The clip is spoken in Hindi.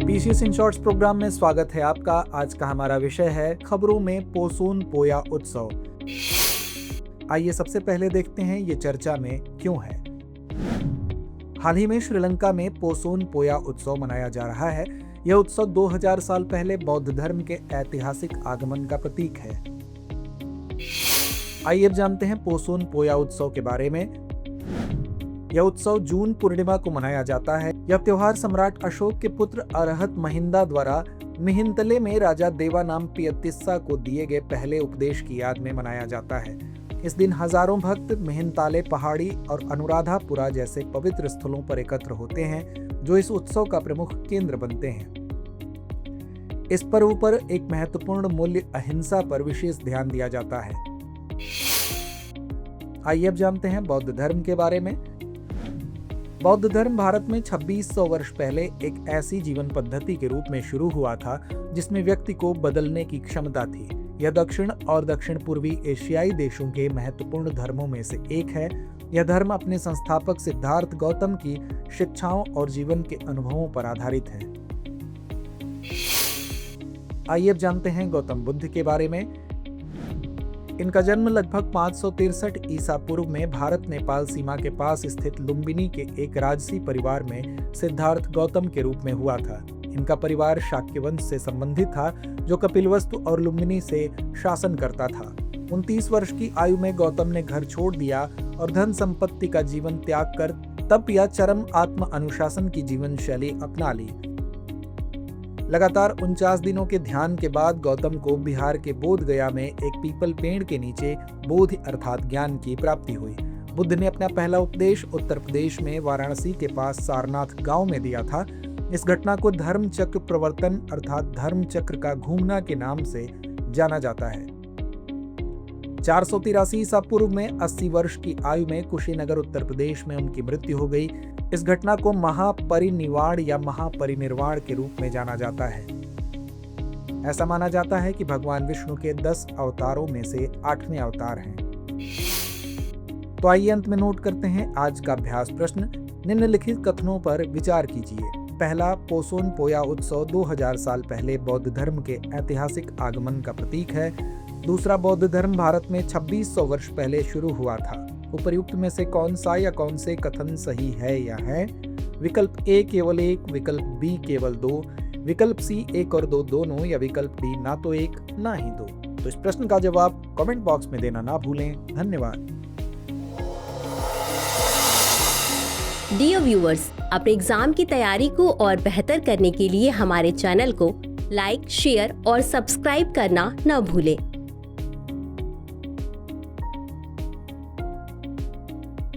पीसीएस इन शॉर्ट्स प्रोग्राम में स्वागत है आपका। आज का हमारा विषय है खबरों में पोसोन पोया उत्सव। आइए सबसे पहले देखते हैं ये चर्चा में क्यों है। हाल ही में श्रीलंका में पोसोन पोया उत्सव मनाया जा रहा है। यह उत्सव 2000 साल पहले बौद्ध धर्म के ऐतिहासिक आगमन का प्रतीक है। आइए अब जानते हैं पोसोन पोया उत्सव के बारे में। यह उत्सव जून पूर्णिमा को मनाया जाता है। यह त्योहार सम्राट अशोक के पुत्र अरहत महिंदा द्वारा मिहिंतले में राजा देवानामपियतिस्सा को दिए गए पहले उपदेश की याद में मनाया जाता है। इस दिन हजारों भक्त मिहिंताले पहाड़ी और अनुराधापुरा जैसे पवित्र स्थलों पर एकत्र होते हैं, जो इस उत्सव का प्रमुख केंद्र बनते हैं। इस पर्व पर एक महत्वपूर्ण मूल्य अहिंसा पर विशेष ध्यान दिया जाता है। आइए अब जानते हैं बौद्ध धर्म के बारे में। बौद्ध धर्म भारत में 2600 वर्ष पहले एक ऐसी जीवन पद्धति के रूप में शुरू हुआ था जिसमें व्यक्ति को बदलने की क्षमता थी। यह दक्षिण और दक्षिण पूर्वी एशियाई देशों के महत्वपूर्ण धर्मों में से एक है। यह धर्म अपने संस्थापक सिद्धार्थ गौतम की शिक्षाओं और जीवन के अनुभवों पर आधारित है। आइए अब जानते हैं गौतम बुद्ध के बारे में। इनका जन्म लगभग 563 ईसा पूर्व में भारत नेपाल सीमा के पास स्थित लुम्बिनी के एक राजसी परिवार में सिद्धार्थ गौतम के रूप में हुआ था। इनका परिवार शाक्य वंश से संबंधित था, जो कपिलवस्तु और लुम्बिनी से शासन करता था। 29 वर्ष की आयु में गौतम ने घर छोड़ दिया और धन संपत्ति का जीवन त्याग कर तप या चरम आत्म अनुशासन की जीवन शैली अपना ली। लगातार 49 दिनों के ध्यान के बाद गौतम को बिहार के बोध गया में एक पीपल पेड़ के नीचे बोधि अर्थात ज्ञान की प्राप्ति हुई। बुद्ध ने अपना पहला उपदेश उत्तर प्रदेश में वाराणसी के पास सारनाथ गांव में दिया था। इस घटना को धर्म चक्र प्रवर्तन अर्थात धर्म चक्र का घूमना के नाम से जाना जाता है। 483 ईसा पूर्व में 80 वर्ष की आयु में कुशीनगर उत्तर प्रदेश में उनकी मृत्यु हो गई। इस घटना को महापरिनिर्वाण या महापरिनिर्वाण के रूप में जाना जाता है। ऐसा माना जाता है कि भगवान विष्णु के 10 अवतारों में से 8वें अवतार हैं। तो आइए अंत में नोट करते हैं आज का अभ्यास प्रश्न। निम्नलिखित कथनों पर विचार कीजिए। पहला, पोसोन पोया उत्सव 2000 साल पहले बौद्ध धर्म के ऐतिहासिक आगमन का प्रतीक है। दूसरा, बौद्ध धर्म भारत में 2600 वर्ष पहले शुरू हुआ था। उपर्युक्त में से कौन सा या कौन से कथन सही है या है? विकल्प ए केवल एक, विकल्प बी केवल दो, विकल्प सी 1 और 2 दोनों, या विकल्प डी ना तो 1 ना ही 2। तो इस प्रश्न का जवाब कमेंट बॉक्स में देना ना भूलें। धन्यवाद। डियर व्यूअर्स, अपने एग्जाम की तैयारी को और बेहतर करने के लिए हमारे चैनल को लाइक, शेयर और सब्सक्राइब करना न भूलें।